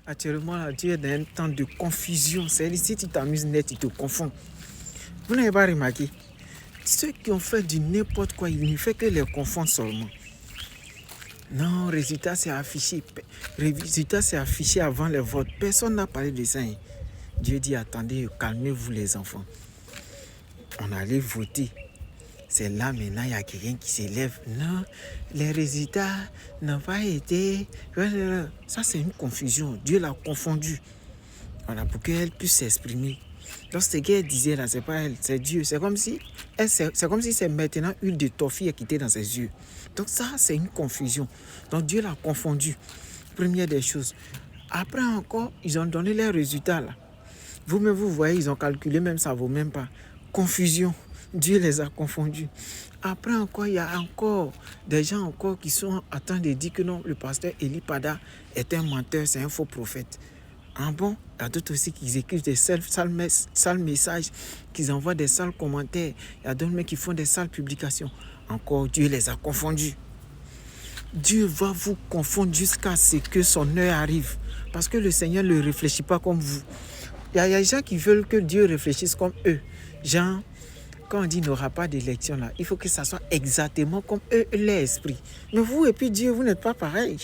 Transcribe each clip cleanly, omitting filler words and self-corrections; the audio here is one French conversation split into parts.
Actuellement, là, Dieu est dans un temps de confusion. C'est-à-dire, si tu t'amuses net, il te confond. Vous n'avez pas remarqué? Ceux qui ont fait du n'importe quoi, il ne fait que les confondre seulement. Non, résultat, c'est affiché. Résultat, c'est affiché avant le vote. Personne n'a parlé de ça. Hein. Dieu dit, attendez, calmez-vous les enfants. On allait voter. C'est là maintenant, il y a quelqu'un qui s'élève. Non, les résultats n'ont pas été... Ça, c'est une confusion. Dieu l'a confondu. Voilà, pour qu'elle puisse s'exprimer. Donc, ce qu'elle disait là, c'est pas elle, c'est Dieu. C'est comme si c'est maintenant une de toffee qui était dans ses yeux. Donc, ça, c'est une confusion. Donc, Dieu l'a confondu. Première des choses. Après encore, ils ont donné les résultats là. Vous-même, vous voyez, ils ont calculé, même ça ne vaut même pas. Confusion. Dieu les a confondus. Après encore, il y a encore des gens encore qui sont en train de dire que non, le pasteur Eli Pada est un menteur, c'est un faux prophète. Ah bon, il y a d'autres aussi qui écrivent des sales messages, qui envoient des sales commentaires. Il y a d'autres qui font des sales publications. Encore, Dieu les a confondus. Dieu va vous confondre jusqu'à ce que son heure arrive. Parce que le Seigneur ne réfléchit pas comme vous. Il y a des gens qui veulent que Dieu réfléchisse comme eux. Genre, quand on dit qu'il n'y aura pas d'élection là, il faut que ça soit exactement comme eux, l'esprit. Mais vous et puis Dieu, vous n'êtes pas pareil.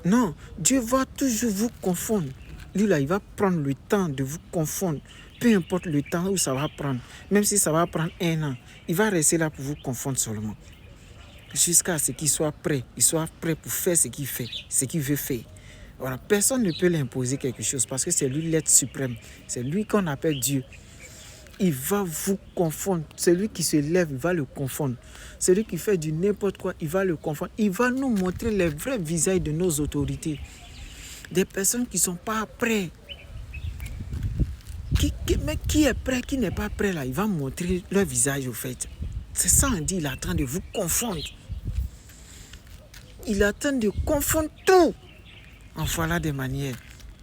Non, Dieu va toujours vous confondre. Lui là, il va prendre le temps de vous confondre. Peu importe le temps où ça va prendre. Même si ça va prendre 1 an, il va rester là pour vous confondre seulement. Jusqu'à ce qu'il soit prêt. Il soit prêt pour faire ce qu'il fait, ce qu'il veut faire. Voilà, personne ne peut l'imposer quelque chose parce que c'est lui l'être suprême. C'est lui qu'on appelle Dieu. Il va vous confondre. Celui qui se lève, il va le confondre. Celui qui fait du n'importe quoi, il va le confondre. Il va nous montrer les vrais visages de nos autorités. Des personnes qui ne sont pas prêtes. Mais qui est prêt, qui n'est pas prêt là, il va montrer leur visage au fait. C'est ça, on dit, il est en train de vous confondre. Il est en train de confondre tout. En voilà des manières.